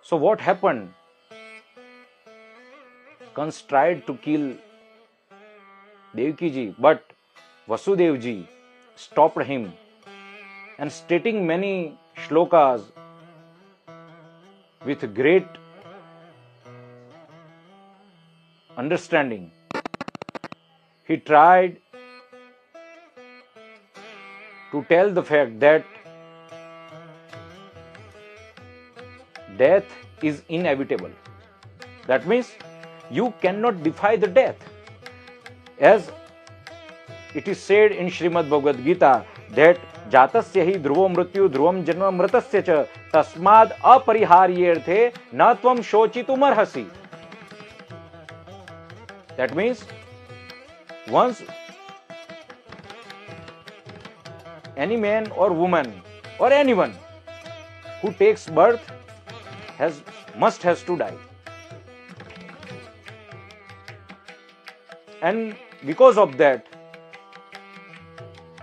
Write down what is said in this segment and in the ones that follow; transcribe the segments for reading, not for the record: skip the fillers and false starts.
So what happened? Kans tried to kill Devaki ji, but Vasudev ji stopped him and stating many shlokas with great understanding. He tried to tell the fact that death is inevitable. That means you cannot defy the death. As it is said in Srimad Bhagavad Gita that जातस्य हि ध्रुवो मृत्यु ध्रुवम जन्म मृतस्य च तस्माद् अपरिहार्येर्थे न त्वं शोचितुमर्हसि. That means once any man or woman or anyone who takes birth must to die. And because of that,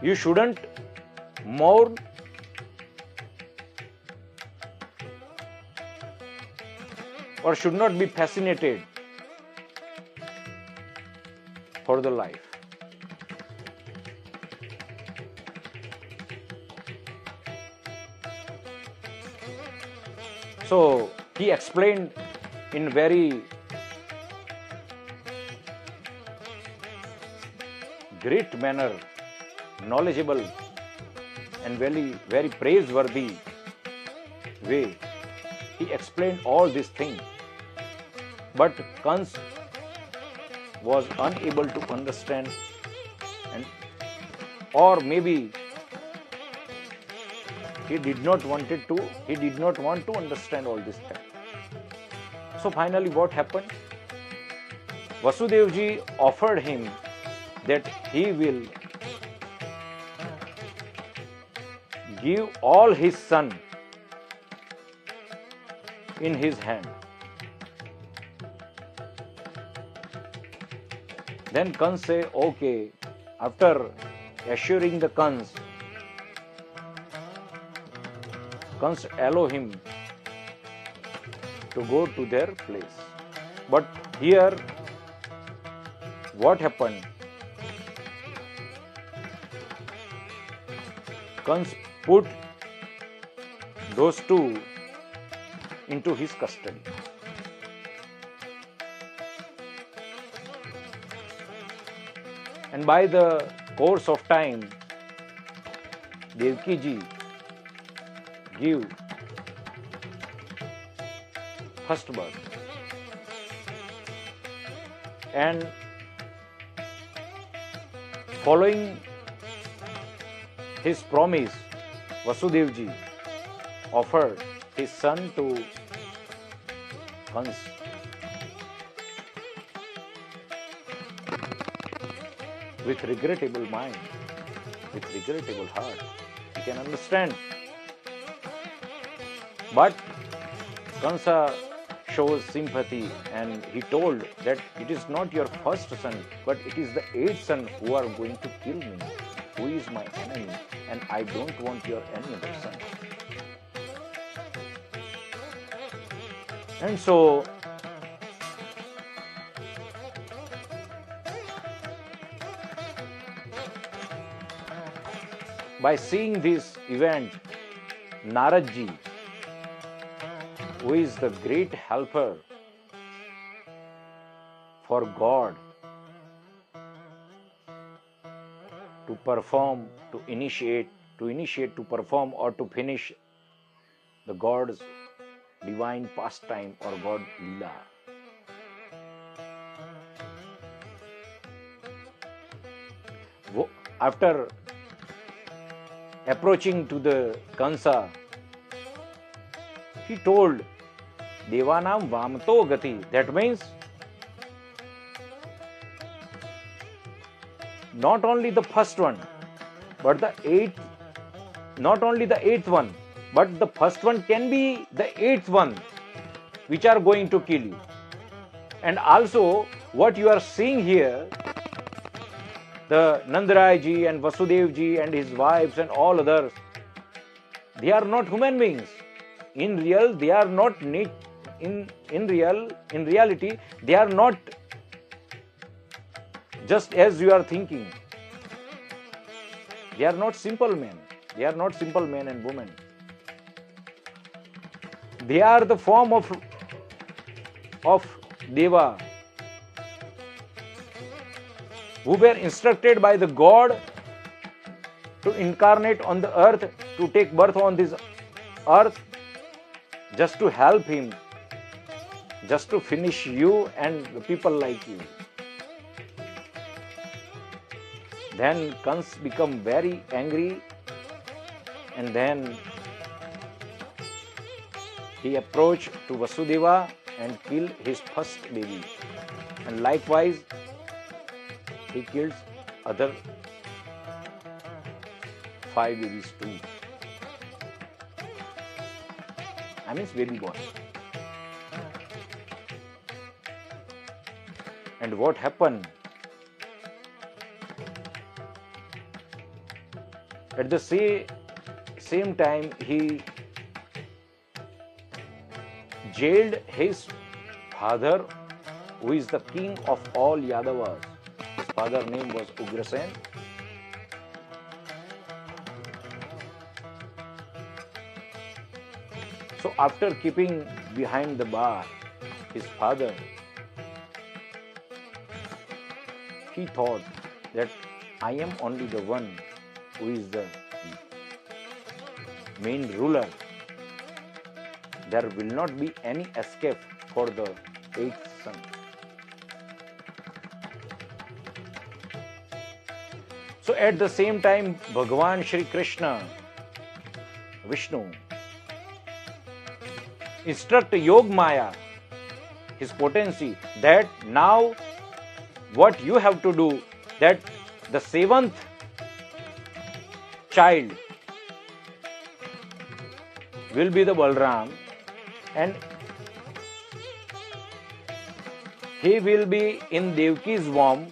you shouldn't mourn or should not be fascinated for the life. So he explained in very great manner, knowledgeable and very praiseworthy way. He explained all these things, but Kans was unable to understand, or maybe he did not want to understand all this thing. So finally what happened? Vasudev ji offered him that he will give all his son in his hand. Then Kans say, okay. After assuring the Kans allow him to go to their place. But here what happened? Kans put those two into his custody. And by the course of time, Devaki ji give first birth. And following his promise, Vasudev ji offered his son to Kans. With regrettable mind, with regrettable heart, you can understand. But Kansa shows sympathy and he told that it is not your first son, but it is the 8th son who are going to kill me, who is my enemy, and I don't want your any other son. And so by seeing this event, Narad ji, who is the great helper for God to perform, to initiate, to perform or to finish the God's divine pastime or God Leela. After approaching to the Kansa, he told Devanam Vamto Gati. That means not only the first one, but the 8th, not only the 8th one, but the first one can be the 8th one which are going to kill you. And also what you are seeing here, the Nandaraj ji and Vasudev ji and his wives and all others, they are not human beings. In real, they are not in reality, they are not just as you are thinking. They are not simple men. They are not simple men and women. They are the form of Deva, who were instructed by the God to incarnate on the earth, to take birth on this earth, just to help him, just to finish you and the people like you. Then Kans become very angry, and then he approached to Vasudeva and killed his first baby. And likewise, he kills other 5 babies too. I mean, baby boy. And what happened? At the same time, he jailed his father, who is the king of all Yadavas. His father's name was Ugrasen. So after keeping behind the bar his father, he thought that I am only the one who is the main ruler. There will not be any escape for the 8th son. So at the same time, Bhagavan Shri Krishna, Vishnu, instruct Yog Maya, his potency, that now what you have to do, that the 7th child will be the Balram, and he will be in Devki's womb.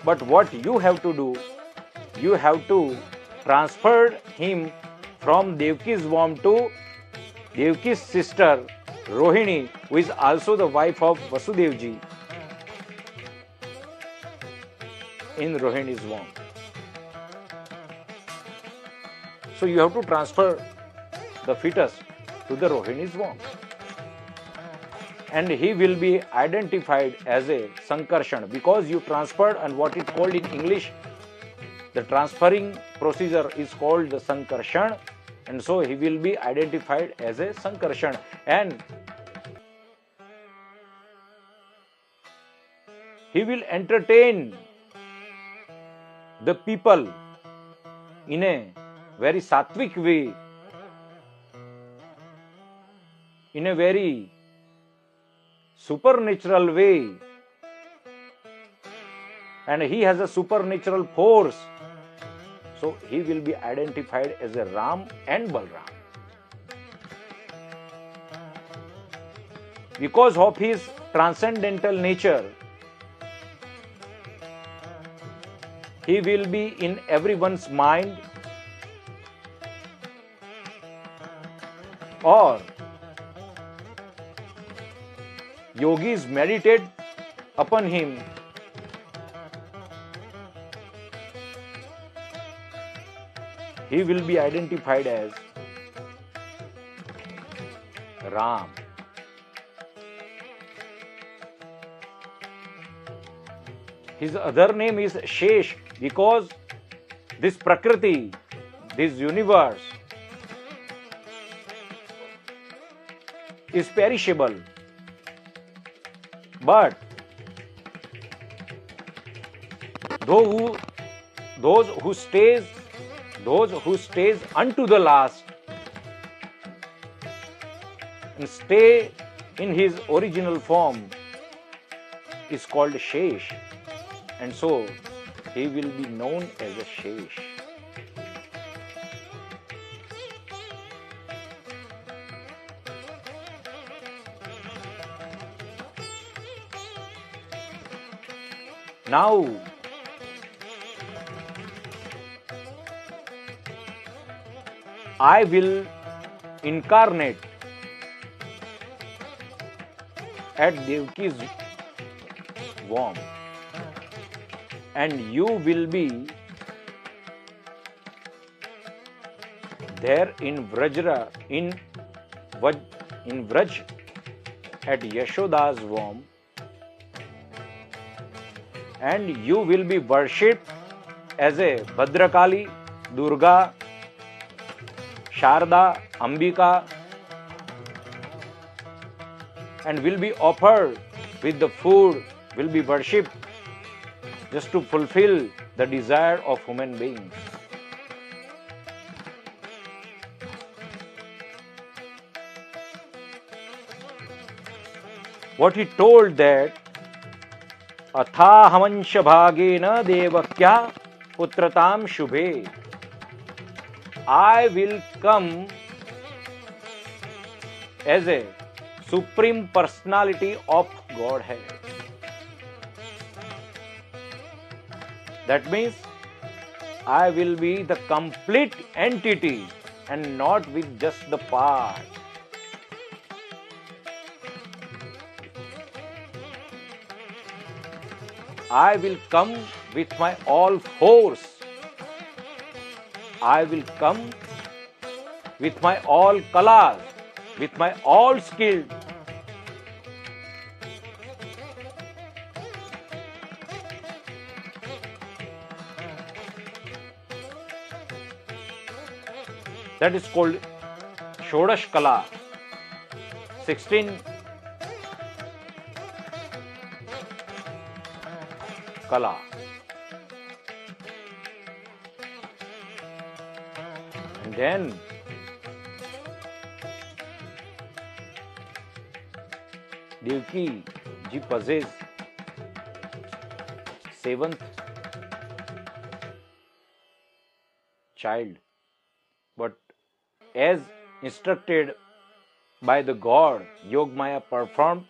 But what you have to do, you have to transfer him from Devki's womb to Devki's sister Rohini, who is also the wife of Vasudevji, in Rohini's womb. So you have to transfer the fetus to the Rohini's womb. And he will be identified as a Sankarshan, because you transferred, and what is called in English, the transferring procedure is called the Sankarshan, and so he will be identified as a Sankarshan. And he will entertain the people in a very sattvic way, in a very supernatural way, and he has a supernatural force. So he will be identified as a Ram and Balram. Because of his transcendental nature, he will be in everyone's mind, or yogis meditate upon him. He will be identified as Ram. His other name is Shesh, because this Prakriti, this universe, is perishable. But those who stays unto the last and stay in his original form is called Shesh, and so he will be known as a Shesh. Now, I will incarnate at Devki's womb, and you will be there in Vraj at Yashoda's womb, and you will be worshipped as a Bhadrakali, Durga, Sharda, Ambika, and will be offered with the food, will be worshipped just to fulfill the desire of human beings. What he told that अथाहमंश भागेन देवक्या पुत्रताम शुभे, I will come as a supreme personality of Godhead. That means I will be the complete entity and not with just the part. I will come with my all force. I will come with my all kalas, with my all skill. That is called Shodash Kala. 16 Kala. And then Devki ji possess seventh child, but as instructed by the god, Yogmaya performed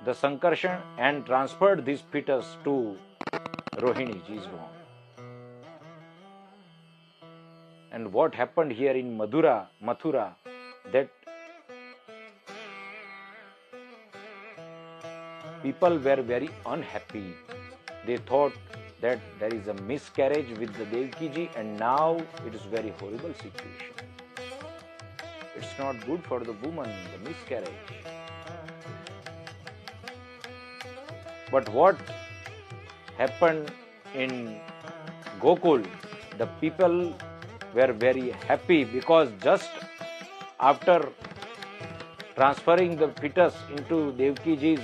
the Sankarshan and transferred this fetus to Rohini ji's womb. And what happened here in Mathura, that people were very unhappy. They thought that there is a miscarriage with the Devki ji, and now it is very horrible situation. It's not good for the woman, the miscarriage. But what happened in Gokul, the people were very happy, because just after transferring the fetus into Devki ji's,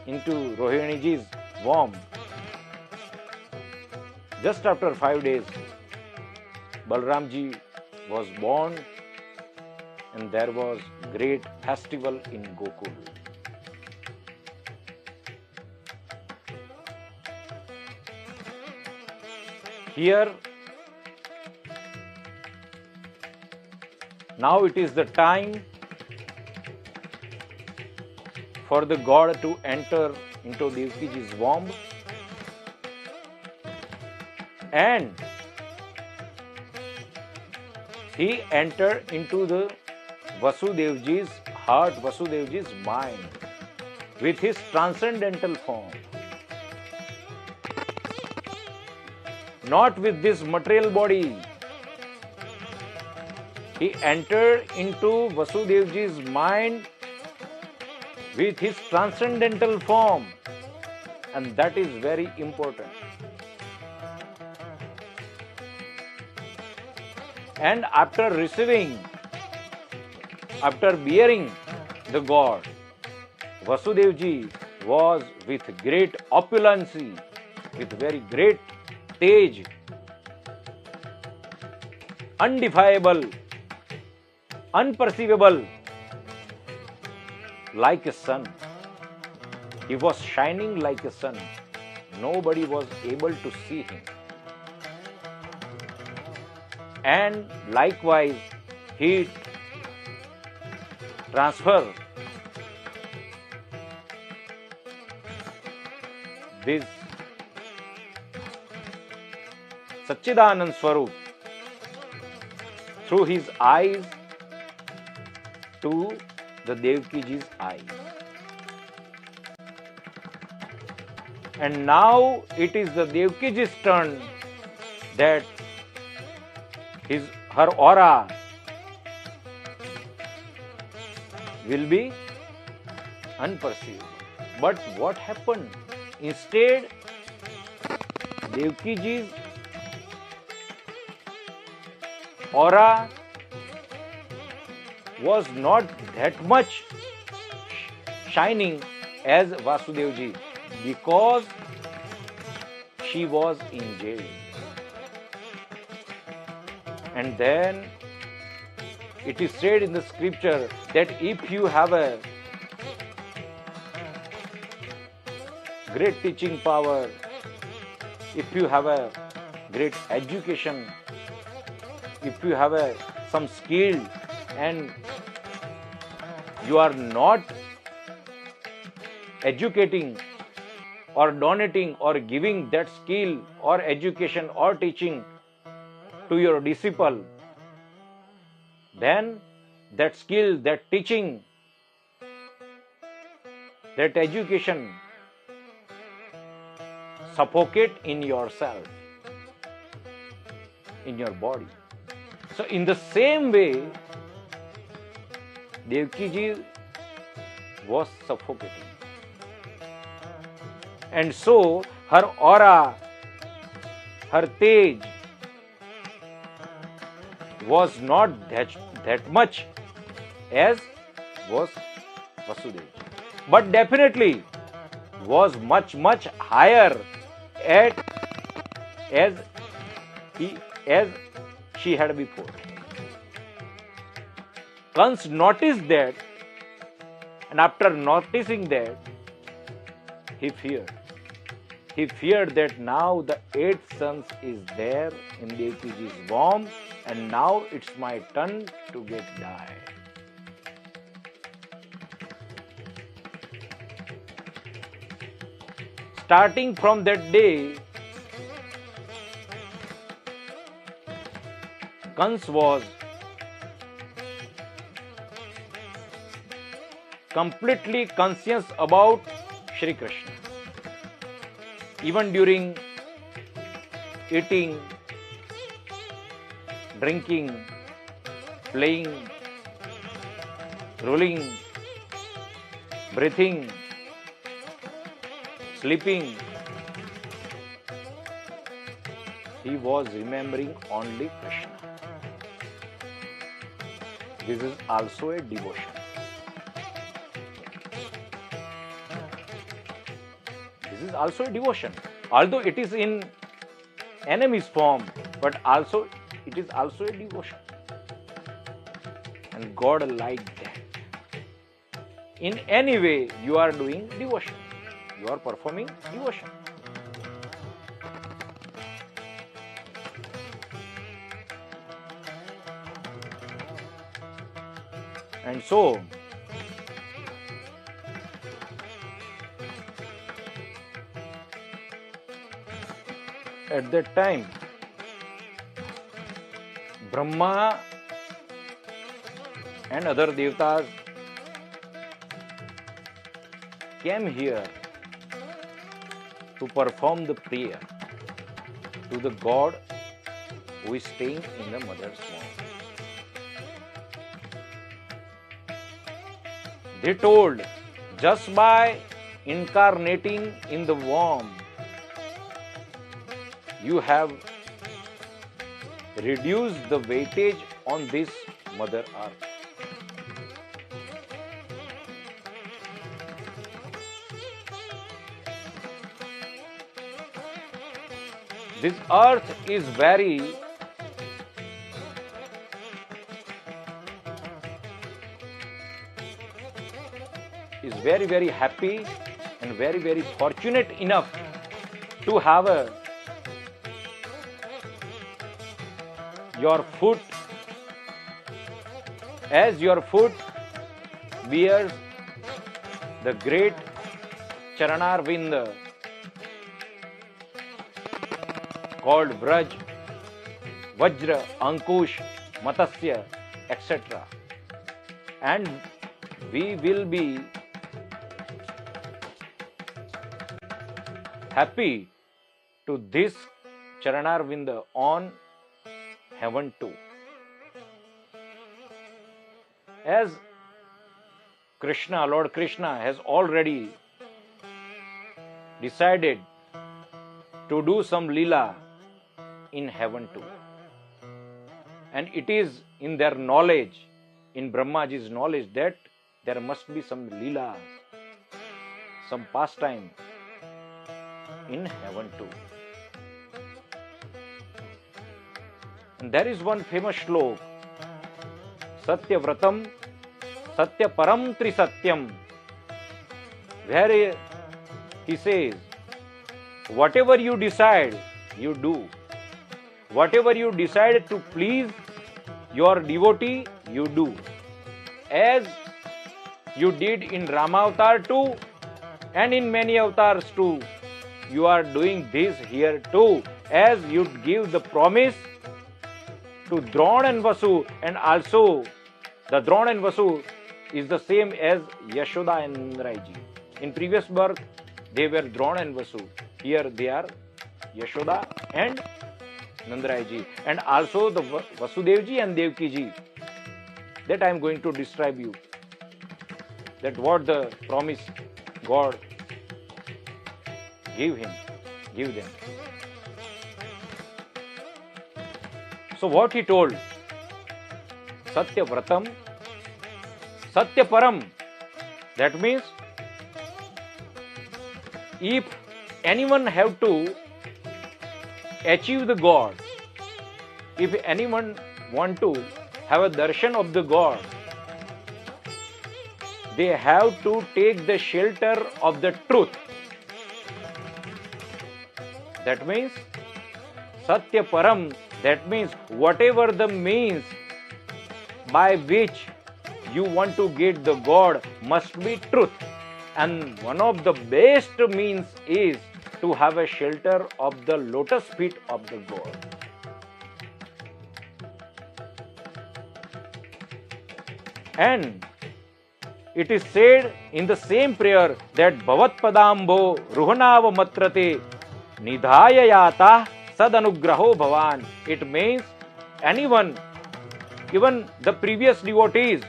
into Rohini ji's womb, just after 5 days, Balram ji was born, and there was great festival in Gokul. Here, now it is the time for the god to enter into Devki ji's womb, and he entered into the Vasudev ji's heart, Vasudev ji's mind, with his transcendental form. Not with this material body. He entered into Vasudev ji's mind with his transcendental form, and that is very important. And after bearing the god, Vasudev ji was with great opulency, with very great tej, undefiable, unperceivable, like a sun. He was shining like a sun. Nobody was able to see him. And likewise, he transferred this Satchidanand Swarup through his eyes to the Devkiji's eye. And now it is the Devkiji's turn that her aura will be unperceived. But what happened? Instead, Devkiji's aura was not that much shining as Vasudevji because she was in jail. And then it is said in the scripture that if you have a great teaching power, if you have a great education, if you have some skill and you are not educating or donating or giving that skill or education or teaching to your disciple, then that skill, that teaching, that education suffocate in yourself, in your body. So in the same way, Devkiji was suffocating. And so her aura, her tej was not that much as was Vasudeva. But definitely was much higher as she had before. Kans noticed that, and after noticing that, he feared. He feared that now the 8th son is there in Devkiji's womb, and now it's my turn to get died. Starting from that day, Kans was completely conscious about Shri Krishna. Even during eating, drinking, playing, rolling, breathing, sleeping, he was remembering only Krishna. This is also a devotion. This is also a devotion. Although it is in enemy's form, but also it is also a devotion. And God liked that. In any way you are doing devotion. You are performing devotion. And so, at that time, Brahma and other devatas came here to perform the prayer to the God who is staying in the mother's womb. They told, just by incarnating in the womb, you have reduced the weightage on this Mother Earth. This earth is very happy and very fortunate enough to have your foot, as your foot bears the great Charanarvinda called Vraj, Vajra, Ankush, Matasya, etc. And we will be happy to this Charanarvinda on heaven too. As Krishna, Lord Krishna has already decided to do some Leela in heaven too. And it is in their knowledge, in Brahmaji's knowledge, that there must be some Leelas, some pastime in heaven too. And there is one famous shlok, Satya Vratam, Satya Param Trisatyam, where he says, whatever you decide, you do. Whatever you decide to please your devotee, you do. As you did in Rama Avatar too, and in many avatars too, you are doing this here too, as you give the promise to Drona and Vasu, and also the Drona and Vasu is the same as Yashoda and Nandaraiji. In previous birth, they were Drona and Vasu. Here they are Yashoda and Nandaraiji. And also the Vasudevji and Devkiji. That I am going to describe you. That what the promise God give them. So what he told, Satya Vratam, Satya Param, that means if anyone have to achieve the God, if anyone want to have a darshan of the God, they have to take the shelter of the truth. That means Satya Param, that means whatever the means by which you want to get the God must be truth. And one of the best means is to have a shelter of the lotus feet of the God. And it is said in the same prayer that Bhavat Padambo Ruhanava Matrate Nidhaya Yata Sadanugraho Bhavan. It means anyone, even the previous devotees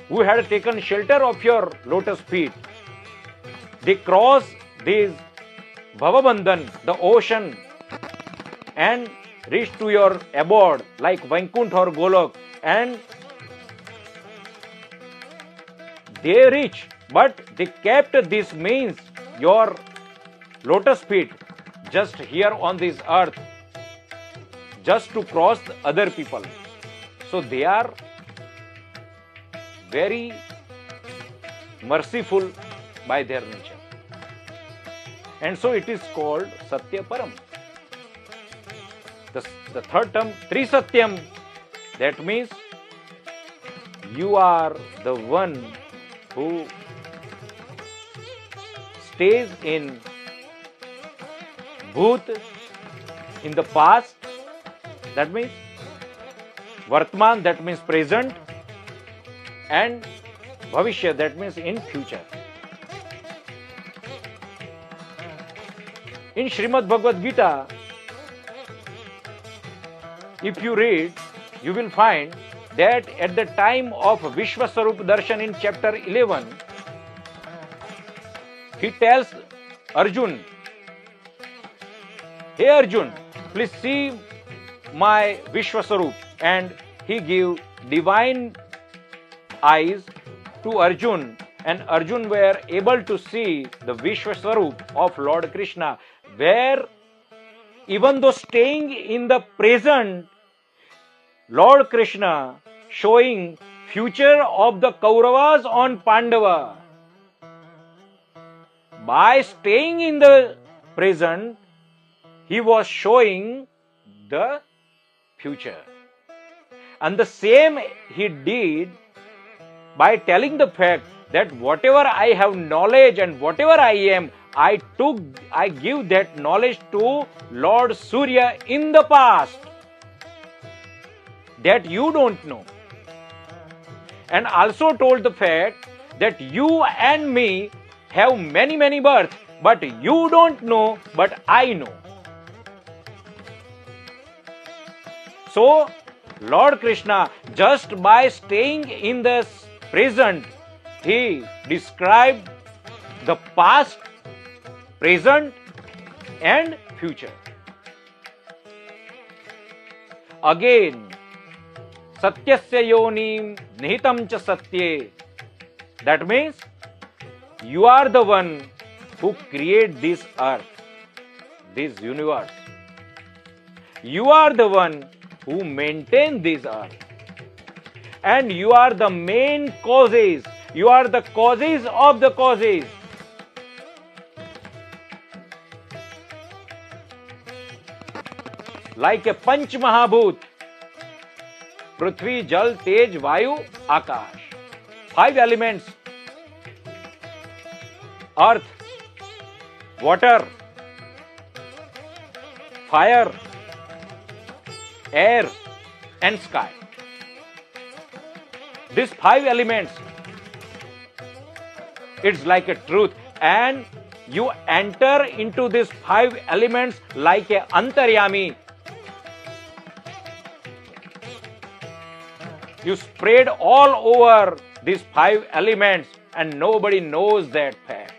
who had taken shelter of your lotus feet, they cross this Bhavabandhan, the ocean, and reach to your abode like Vaikuntha or Golok, and they reach, but they kept this means your lotus feet just here on this earth, just to cross other people. So they are very merciful by their nature. And so it is called Satya Param. The third term, Trisatyam, that means you are the one who stays in Bhut, in the past, that means Vartman, that means present, and Bhavishya, that means in future. In Srimad Bhagavad Gita, if you read, you will find that at the time of Vishwaswarup Darshan in chapter 11, he tells Arjun, "Hey Arjun, please see my Vishwaswarup." And he gave divine eyes to Arjun, and Arjun were able to see the Vishwaswarup of Lord Krishna, where even though staying in the present, Lord Krishna showing future of the Kauravas on Pandava. By staying in the present, he was showing the future. And the same he did by telling the fact that whatever I have knowledge and whatever I am, I give that knowledge to Lord Surya in the past that you don't know. And also told the fact that you and me have many, many births, but you don't know, but I know. So, Lord Krishna, just by staying in the present, he described the past, present, and future. Again, Satyasya yonim nihitam cha satye. That means you are the one who create this earth, this universe. You are the one who maintain this earth. And you are the main causes. You are the causes of the causes. Like a Panch Mahabhut, Prithvi, Jal, Tej, Vayu, Akash. 5 elements. Earth, water, fire, air, and sky. These 5 elements, it's like a truth, and you enter into these 5 elements like a antaryami. You spread all over these 5 elements and nobody knows that fact.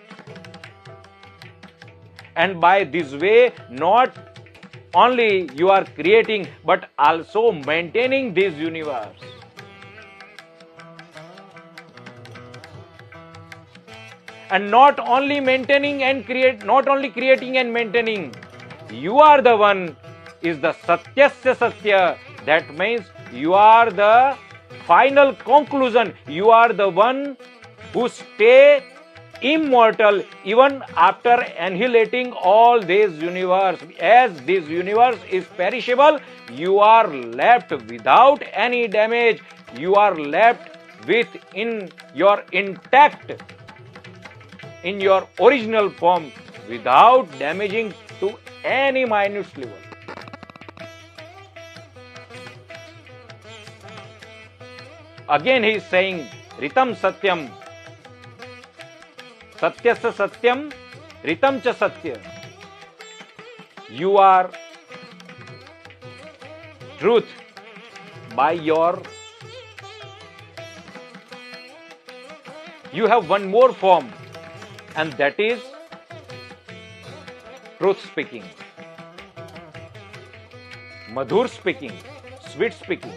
And by this way, not only you are creating but also maintaining this universe. And not only maintaining and not only creating and maintaining, you are the one is the Satyasya Satya. That means you are the final conclusion. You are the one who stay immortal even after annihilating all this universe. As this universe is perishable, you are left without any damage. You are left with in your intact, in your original form, without damaging to any minute level. Again he is saying, Ritam Satyam, Satyasya Satyam, Ritam Cha Satya. You are truth by your. You have one more form, and that is truth speaking, madhur speaking, sweet speaking.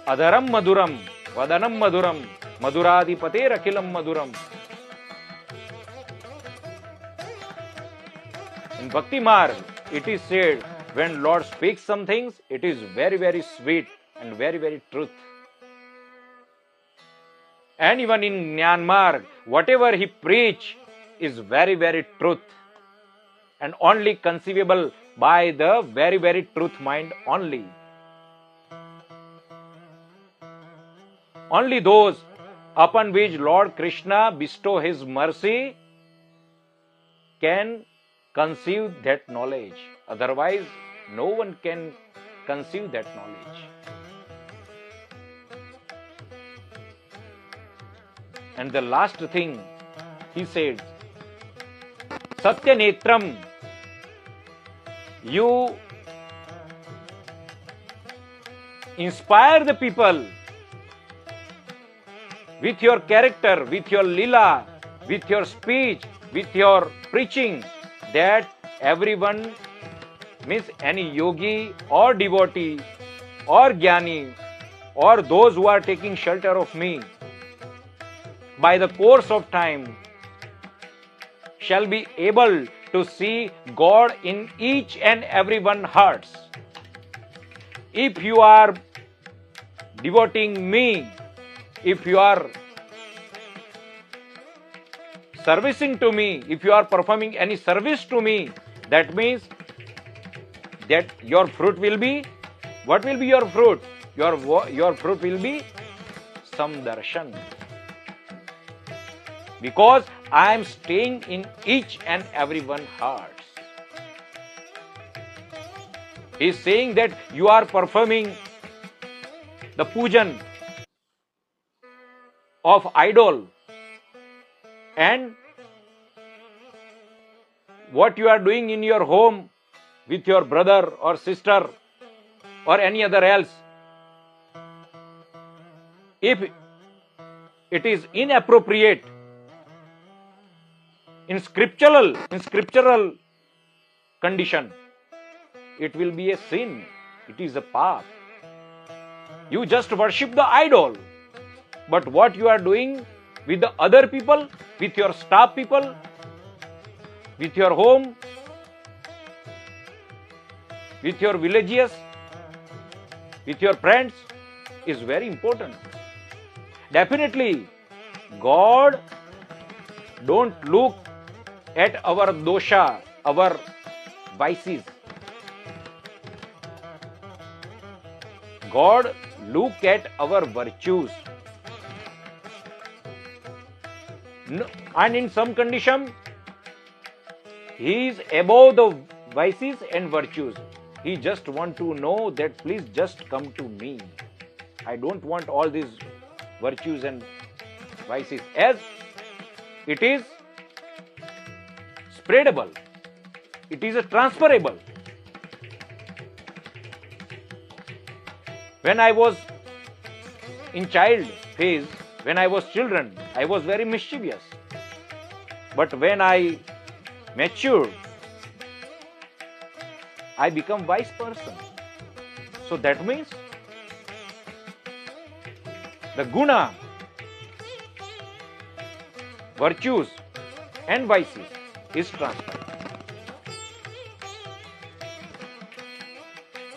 Adharam madhuram, vadanam madhuram, madhuradhipater akhilam madhuram. In Bhakti Marg, it is said, when Lord speaks some things, it is very, very sweet and very, very truth. And even in Jnana Marg, whatever he preach is very, very truth. And only conceivable by the very, very truth mind only. Only those upon which Lord Krishna bestow his mercy can conceive that knowledge. Otherwise, no one can conceive that knowledge. And the last thing he said, Satya Netram, you inspire the people with your character, with your lila, with your speech, with your preaching, that everyone, means any yogi or devotee or jnani or those who are taking shelter of me, by the course of time shall be able to see God in each and every one's hearts. If you are devoting me, if you are servicing to me, if you are performing any service to me, that means that your fruit will be, what will be your fruit? Your fruit will be samdarshan. Because I am staying in each and every one's hearts. He is saying that you are performing the pujan of idol, and what you are doing in your home with your brother or sister or any other else, if it is inappropriate in scriptural condition, it will be a sin. It is a path. You just worship the idol, but what you are doing with the other people, with your staff people, with your home, with your villages, with your friends, is very important. Definitely, God don't look at our dosha, our vices. God look at our virtues. And in some condition, He is above the vices and virtues. He just want to know that please just come to me. I don't want all these virtues and vices, as it is spreadable. It is a transferable. When I was in child phase, when I was children, I was very mischievous. But when I matured, I become wise person. So that means the guna, virtues and vices is transferred.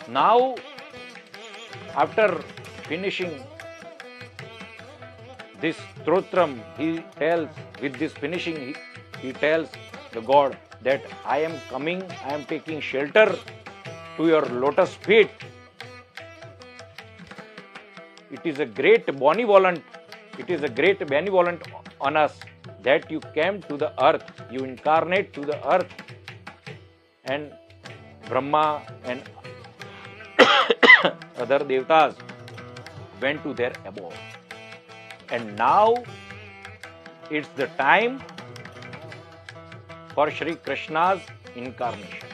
Now, after finishing this stotram, he tells, with this finishing, he tells the God that I am coming, I am taking shelter to your lotus feet. It is a great benevolent, on us that you came to the earth, you incarnate to the earth, and Brahma and other devatas went to their abode. And now it's the time for Shri Krishna's incarnation.